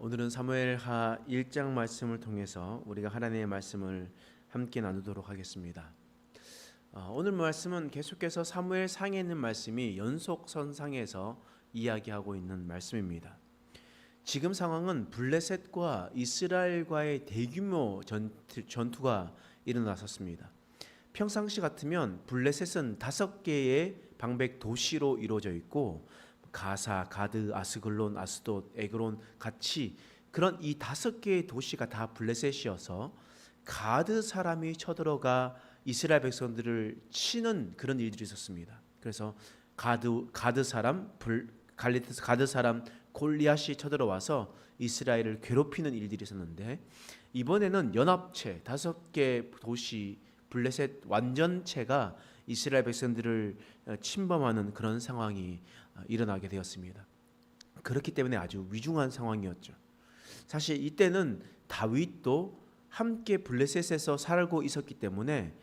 오늘은 사무엘하 1장 말씀을 통해서 우리가 하나님의 말씀을 함께 나누도록 하겠습니다. 오늘 말씀은 계속해서 사무엘 상에 있는 말씀이 연속선상에서 이야기하고 있는 말씀입니다. 지금 상황은 블레셋과 이스라엘과의 대규모 전투가 일어났었습니다. 평상시 같으면 블레셋은 5개의 방백 도시로 이루어져 있고 가사, 가드, 아스글론, 아스돗, 에그론 같이 그런 이 5개의 도시가 다 블레셋이어서 가드 사람이 쳐들어가 이스라엘 백성들을 치는 그런 일들이 있었습니다. 그래서 가드 사람 골리앗이 쳐들어와서 이스라엘을 괴롭히는 일들이 있었는데, 이번에는 연합체 5개 도시 블레셋 완전체가 이스라엘 백성들을 침범하는 그런 상황이 일어나게 되었습니다. 그렇기 때문에 아주 위중한 상황이었죠. 사실 이때는 다윗도 함께 블레셋에서 살고 있었기 때문에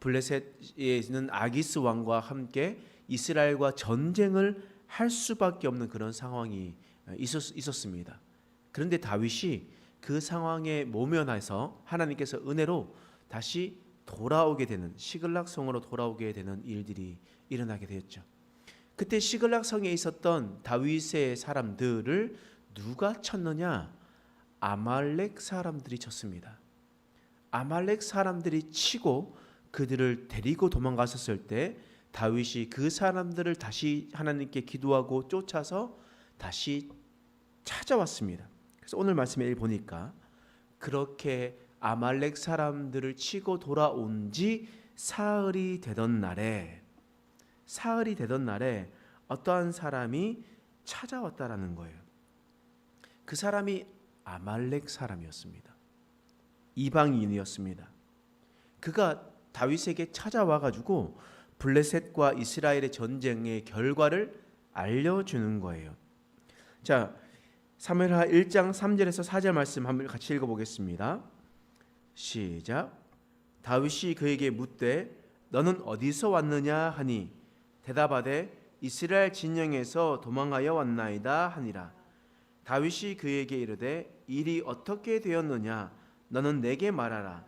블레셋에 있는 아기스 왕과 함께 이스라엘과 전쟁을 할 수밖에 없는 그런 상황이 있었습니다. 그런데 다윗이 그 상황에 모면해서 하나님께서 은혜로 다시 돌아오게 되는, 시글락 성으로 돌아오게 되는 일들이 일어나게 되었죠. 그때 시글락 성에 있었던 다윗의 사람들을 누가 쳤느냐? 아말렉 사람들이 쳤습니다. 아말렉 사람들이 치고 그들을 데리고 도망갔었을 때 다윗이 그 사람들을 다시 하나님께 기도하고 쫓아서 다시 찾아왔습니다. 그래서 오늘 말씀에 보니까 그렇게 아말렉 사람들을 치고 돌아온 지 사흘이 되던 날에 어떠한 사람이 찾아왔다라는 거예요. 그 사람이 아말렉 사람이었습니다. 이방인이었습니다. 그가 다윗에게 찾아와 가지고 블레셋과 이스라엘의 전쟁의 결과를 알려주는 거예요. 자, 사무엘하 1장 3절에서 4절 말씀 한번 같이 읽어보겠습니다. 시작. 다윗이 그에게 묻되 너는 어디서 왔느냐 하니 대답하되 이스라엘 진영에서 도망하여 왔나이다 하니라. 다윗이 그에게 이르되 일이 어떻게 되었느냐 너는 내게 말하라.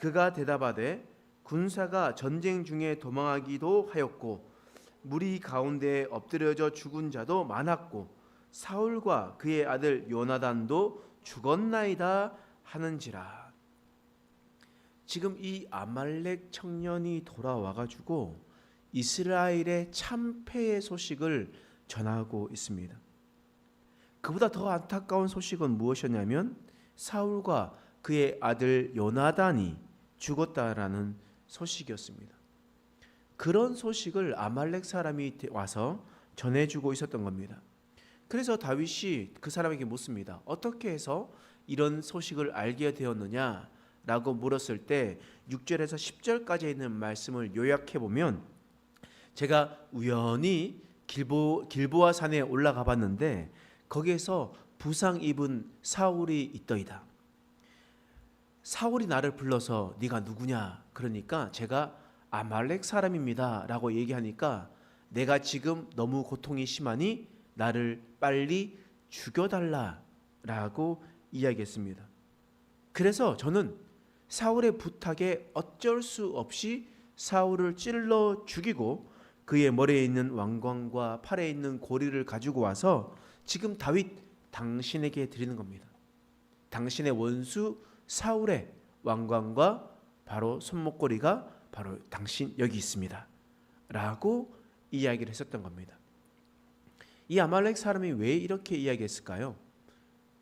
그가 대답하되 군사가 전쟁 중에 도망하기도 하였고 무리 가운데 엎드려져 죽은 자도 많았고 사울과 그의 아들 요나단도 죽었나이다 하는지라. 지금 이 아말렉 청년이 돌아와 가지고 이스라엘의 참패의 소식을 전하고 있습니다. 그보다 더 안타까운 소식은 무엇이었냐면 사울과 그의 아들 요나단이 죽었다라는 소식이었습니다. 그런 소식을 아말렉 사람이 와서 전해주고 있었던 겁니다. 그래서 다윗이 그 사람에게 묻습니다. 어떻게 해서 이런 소식을 알게 되었느냐 라고 물었을 때 6절에서 10절까지 있는 말씀을 요약해 보면, 제가 우연히 길보아 산에 올라가 봤는데 거기에서 부상 입은 사울이 있더이다. 사울이 나를 불러서 네가 누구냐? 그러니까 제가 아말렉 사람입니다 라고 얘기하니까 내가 지금 너무 고통이 심하니 나를 빨리 죽여달라 라고 이야기했습니다. 그래서 저는 사울의 부탁에 어쩔 수 없이 사울을 찔러 죽이고 그의 머리에 있는 왕관과 팔에 있는 고리를 가지고 와서 지금 다윗 당신에게 드리는 겁니다. 당신의 원수 사울의 왕관과 바로 손목고리가 바로 당신 여기 있습니다 라고 이야기를 했었던 겁니다. 이 아말렉 사람이 왜 이렇게 이야기했을까요?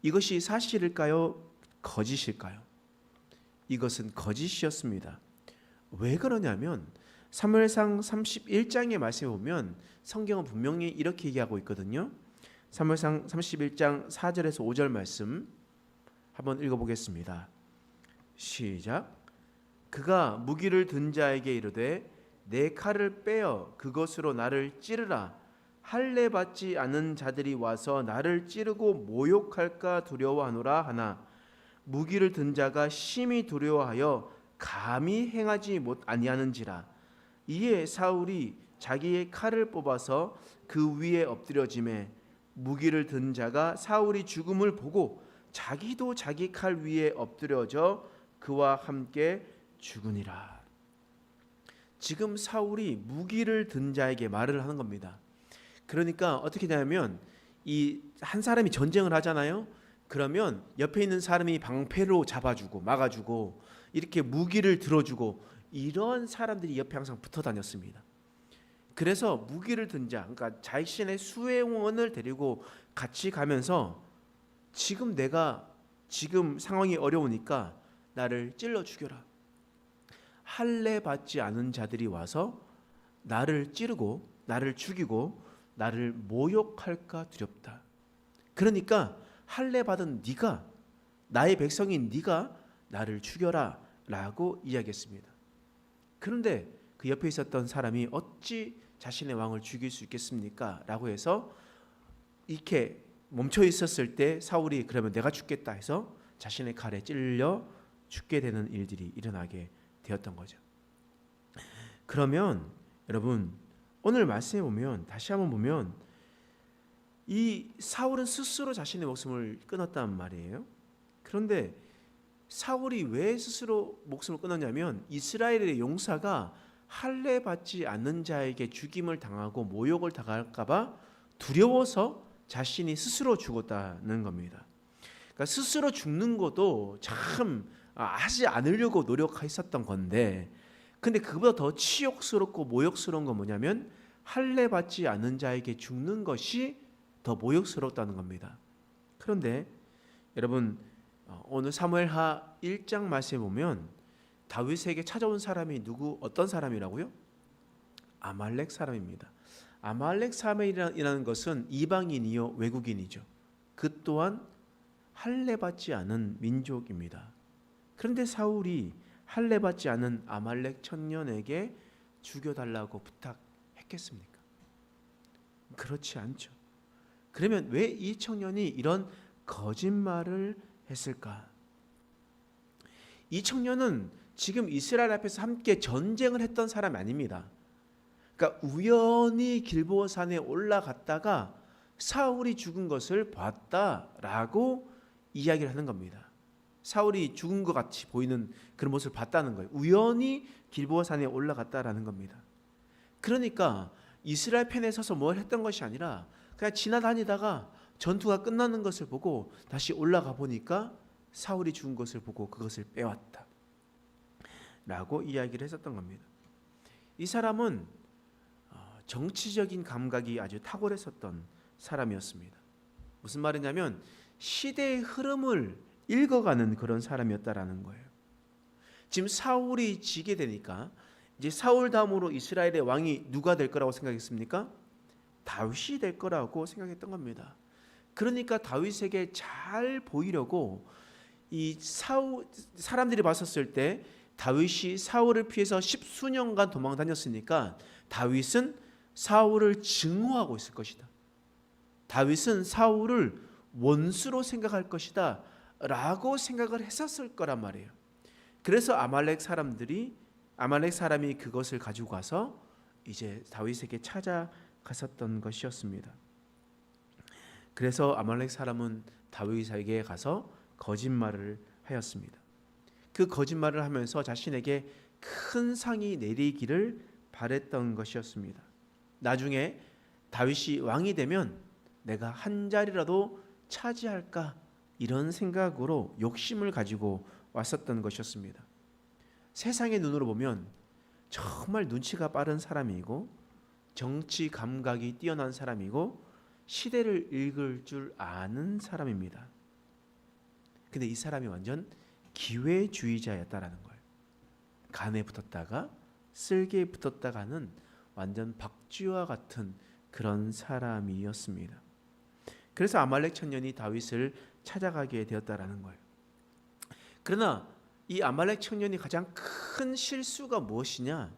이것이 사실일까요? 거짓일까요? 이것은 거짓이었습니다. 왜 그러냐면 사무엘상 31장의 말씀에 보면 성경은 분명히 이렇게 얘기하고 있거든요. 사무엘상 31장 4절에서 5절 말씀 한번 읽어보겠습니다. 시작. 그가 무기를 든 자에게 이르되 내 칼을 빼어 그것으로 나를 찌르라. 할례 받지 않은 자들이 와서 나를 찌르고 모욕할까 두려워하노라 하나 무기를 든 자가 심히 두려워하여 감히 행하지 아니하는지라. 이에 사울이 자기의 칼을 뽑아서 그 위에 엎드려지매 무기를 든 자가 사울이 죽음을 보고 자기도 자기 칼 위에 엎드려져 그와 함께 죽으니라. 지금 사울이 무기를 든 자에게 말을 하는 겁니다. 그러니까 어떻게 되냐면 이 한 사람이 전쟁을 하잖아요. 그러면 옆에 있는 사람이 방패로 잡아주고 막아주고 이렇게 무기를 들어주고 이런 사람들이 옆에 항상 붙어 다녔습니다. 그래서 무기를 든 자, 그러니까 자신의 수행원을 데리고 같이 가면서 지금 내가 지금 상황이 어려우니까 나를 찔러 죽여라. 할례 받지 않은 자들이 와서 나를 찌르고 나를 죽이고 나를 모욕할까 두렵다. 그러니까 할례 받은 네가, 나의 백성인 네가 나를 죽여라 라고 이야기했습니다. 그런데 그 옆에 있었던 사람이 어찌 자신의 왕을 죽일 수 있겠습니까? 라고 해서 이렇게 멈춰 있었을 때 사울이 그러면 내가 죽겠다 해서 자신의 칼에 찔려 죽게 되는 일들이 일어나게 되었던 거죠. 그러면 여러분 오늘 말씀에 보면 다시 한번 보면 이 사울은 스스로 자신의 목숨을 끊었단 말이에요. 그런데 사울이 왜 스스로 목숨을 끊었냐면 이스라엘의 용사가 할례 받지 않는 자에게 죽임을 당하고 모욕을 당할까 봐 두려워서 자신이 스스로 죽었다는 겁니다. 그러니까 스스로 죽는 것도 참 하지 않으려고 노력했었던 건데, 근데 그보다 더 치욕스럽고 모욕스러운 건 뭐냐면 할례 받지 않는 자에게 죽는 것이 더 모욕스럽다는 겁니다. 그런데 여러분 오늘 사무엘하 1장 말씀에 보면 다윗에게 찾아온 사람이 어떤 사람이라고요? 아말렉 사람입니다. 아말렉 사람이라는 것은 이방인이요 외국인이죠. 그 또한 할례 받지 않은 민족입니다. 그런데 사울이 할례 받지 않은 아말렉 청년에게 죽여달라고 부탁했겠습니까? 그렇지 않죠. 그러면 왜 이 청년이 이런 거짓말을 했을까? 이 청년은 지금 이스라엘 앞에서 함께 전쟁을 했던 사람이 아닙니다. 그러니까 우연히 길보아산에 올라갔다가 사울이 죽은 것을 봤다라고 이야기를 하는 겁니다. 사울이 죽은 것 같이 보이는 그런 모습을 봤다는 거예요. 우연히 길보아산에 올라갔다라는 겁니다. 그러니까 이스라엘 편에 서서 뭘 했던 것이 아니라 그냥 지나다니다가 전투가 끝나는 것을 보고 다시 올라가 보니까 사울이 죽은 것을 보고 그것을 빼왔다 라고 이야기를 했었던 겁니다. 이 사람은 정치적인 감각이 아주 탁월했었던 사람이었습니다. 무슨 말이냐면 시대의 흐름을 읽어가는 그런 사람이었다라는 거예요. 지금 사울이 지게 되니까 이제 사울 다음으로 이스라엘의 왕이 누가 될 거라고 생각했습니까? 다윗이 될 거라고 생각했던 겁니다. 그러니까 다윗에게 잘 보이려고 이 사람들이 봤었을 때 다윗이 사울을 피해서 십수년간 도망 다녔으니까 다윗은 사울을 증오하고 있을 것이다. 다윗은 사울을 원수로 생각할 것이다 라고 생각을 했었을 거란 말이에요. 그래서 아말렉 사람이 그것을 가지고 가서 이제 다윗에게 찾아갔었던 것이었습니다. 그래서 아말렉 사람은 다윗에게 가서 거짓말을 하였습니다. 그 거짓말을 하면서 자신에게 큰 상이 내리기를 바랬던 것이었습니다. 나중에 다윗이 왕이 되면 내가 한 자리라도 차지할까 이런 생각으로 욕심을 가지고 왔었던 것이었습니다. 세상의 눈으로 보면 정말 눈치가 빠른 사람이고 정치 감각이 뛰어난 사람이고 시대를 읽을 줄 아는 사람입니다. 근데 이 사람이 완전 기회주의자였다라는 거예요. 간에 붙었다가 쓸개에 붙었다가는 완전 박쥐와 같은 그런 사람이었습니다. 그래서 아말렉 청년이 다윗을 찾아가게 되었다라는 거예요. 그러나 이 아말렉 청년이 가장 큰 실수가 무엇이냐?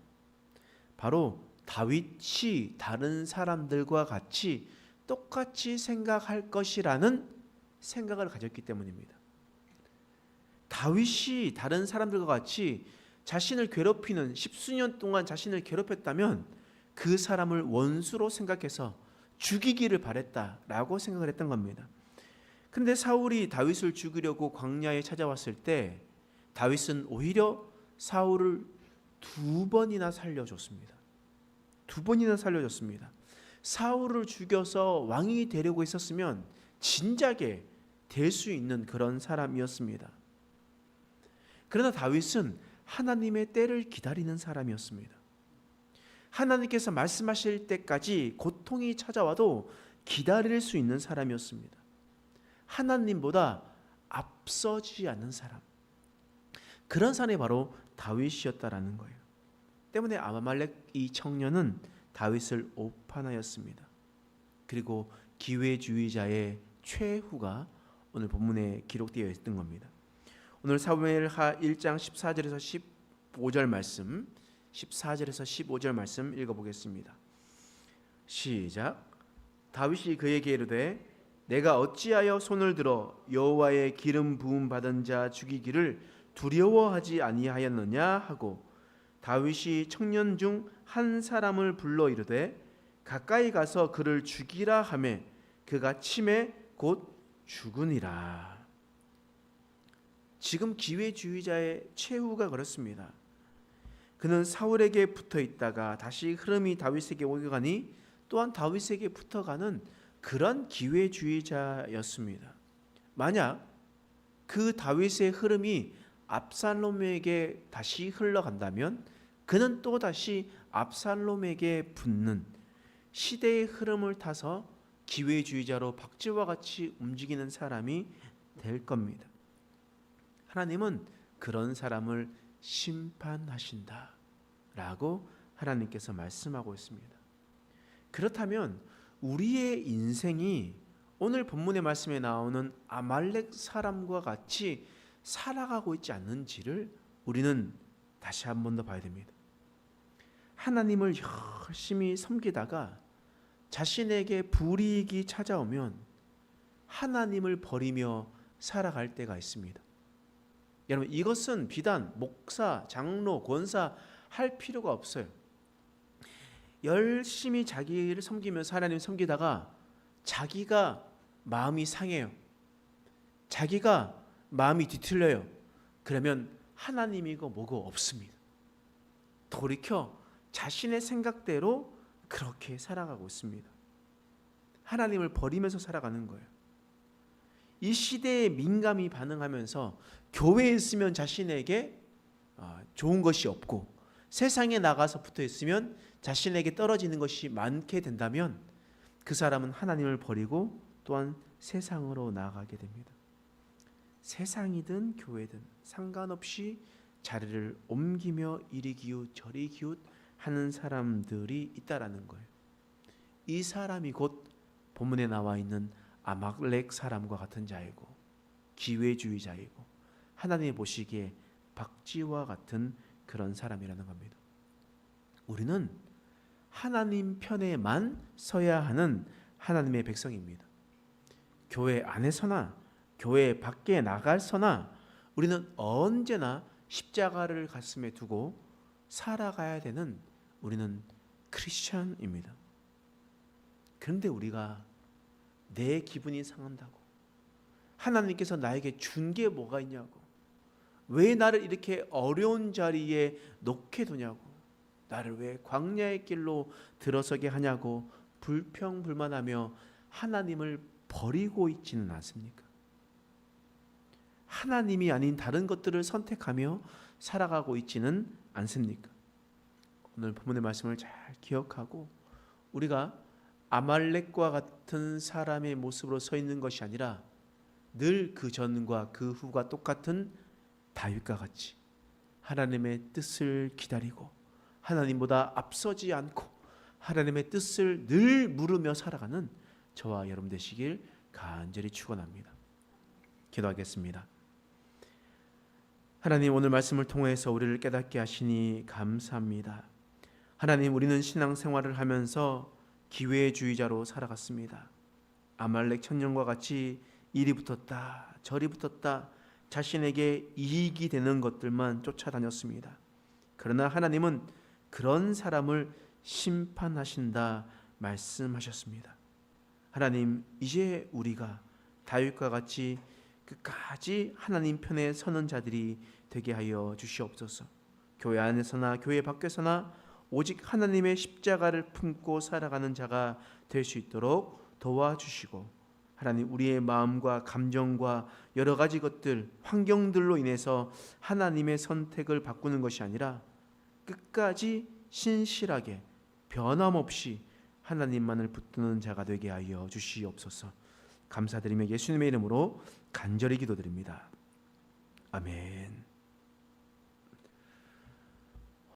바로 다윗이 다른 사람들과 같이 똑같이 생각할 것이라는 생각을 가졌기 때문입니다. 다윗이 다른 사람들과 같이 자신을 괴롭히는 십수년 동안 자신을 괴롭혔다면 그 사람을 원수로 생각해서 죽이기를 바랬다라고 생각을 했던 겁니다. 그런데 사울이 다윗을 죽이려고 광야에 찾아왔을 때 다윗은 오히려 사울을 2번이나 살려줬습니다. 2번이나 살려줬습니다. 사울을 죽여서 왕이 되려고 했었으면 진작에 될 수 있는 그런 사람이었습니다. 그러나 다윗은 하나님의 때를 기다리는 사람이었습니다. 하나님께서 말씀하실 때까지 고통이 찾아와도 기다릴 수 있는 사람이었습니다. 하나님보다 앞서지 않는 사람, 그런 사람이 바로 다윗이었다라는 거예요. 때문에 아말렉 이 청년은 다윗을 오판하였습니다. 그리고 기회주의자의 최후가 오늘 본문에 기록되어 있던 겁니다. 오늘 사무엘하 1장 14절에서 15절 말씀, 14절에서 15절 말씀 읽어보겠습니다. 시작. 다윗이 그에게 이르되 내가 어찌하여 손을 들어 여호와의 기름 부음 받은 자 죽이기를 두려워하지 아니하였느냐 하고 다윗이 청년 중 한 사람을 불러 이르되 가까이 가서 그를 죽이라 하매 그가 침에 곧 죽으니라. 지금 기회주의자의 최후가 그렇습니다. 그는 사울에게 붙어 있다가 다시 흐름이 다윗에게 오게 가니 또한 다윗에게 붙어가는 그런 기회주의자였습니다. 만약 그 다윗의 흐름이 압살롬에게 다시 흘러간다면 그는 또다시 압살롬에게 붙는 시대의 흐름을 타서 기회주의자로 박쥐와 같이 움직이는 사람이 될 겁니다. 하나님은 그런 사람을 심판하신다 라고 하나님께서 말씀하고 있습니다. 그렇다면 우리의 인생이 오늘 본문의 말씀에 나오는 아말렉 사람과 같이 살아가고 있지 않는지를 우리는 다시 한 번 더 봐야 됩니다. 하나님을 열심히 섬기다가 자신에게 불이익이 찾아오면 하나님을 버리며 살아갈 때가 있습니다. 여러분, 이것은 비단 목사, 장로, 권사 할 필요가 없어요. 열심히 자기를 섬기면서 하나님 섬기다가 자기가 마음이 상해요. 자기가 마음이 뒤틀려요. 그러면 하나님이고 뭐고 없습니다. 돌이켜 자신의 생각대로 그렇게 살아가고 있습니다. 하나님을 버리면서 살아가는 거예요. 이 시대에 민감히 반응하면서 교회에 있으면 자신에게 좋은 것이 없고 세상에 나가서 붙어 있으면 자신에게 떨어지는 것이 많게 된다면 그 사람은 하나님을 버리고 또한 세상으로 나아가게 됩니다. 세상이든 교회든 상관없이 자리를 옮기며 이리 기웃 저리 기웃 하는 사람들이 있다라는 거예요. 이 사람이 곧 본문에 나와 있는 아말렉 사람과 같은 자이고 기회주의자이고 하나님이 보시기에 박쥐와 같은 그런 사람이라는 겁니다. 우리는 하나님 편에만 서야 하는 하나님의 백성입니다. 교회 안에서나 교회 밖에 나가서나 우리는 언제나 십자가를 가슴에 두고 살아가야 되는 우리는 크리스천입니다. 그런데 우리가 내 기분이 상한다고 하나님께서 나에게 준 게 뭐가 있냐고 왜 나를 이렇게 어려운 자리에 놓게 두냐고 나를 왜 광야의 길로 들어서게 하냐고 불평불만하며 하나님을 버리고 있지는 않습니까? 하나님이 아닌 다른 것들을 선택하며 살아가고 있지는 않습니까? 오늘 본문의 말씀을 잘 기억하고 우리가 아말렉과 같은 사람의 모습으로 서 있는 것이 아니라 늘 그 전과 그 후가 똑같은 다윗과 같이 하나님의 뜻을 기다리고 하나님보다 앞서지 않고 하나님의 뜻을 늘 물으며 살아가는 저와 여러분 되시길 간절히 축원합니다. 기도하겠습니다. 하나님, 오늘 말씀을 통해서 우리를 깨닫게 하시니 감사합니다. 하나님, 우리는 신앙생활을 하면서 기회주의자로 살아갔습니다. 아말렉 천년과 같이 이리 붙었다 저리 붙었다 자신에게 이익이 되는 것들만 쫓아다녔습니다. 그러나 하나님은 그런 사람을 심판하신다 말씀하셨습니다. 하나님, 이제 우리가 다윗과 같이 끝까지 하나님 편에 서는 자들이 되게 하여 주시옵소서. 교회 안에서나 교회 밖에서나 오직 하나님의 십자가를 품고 살아가는 자가 될 수 있도록 도와주시고, 하나님, 우리의 마음과 감정과 여러 가지 것들, 환경들로 인해서 하나님의 선택을 바꾸는 것이 아니라 끝까지 신실하게 변함없이 하나님만을 붙드는 자가 되게 하여 주시옵소서. 감사드리며 예수님의 이름으로 간절히 기도드립니다. 아멘.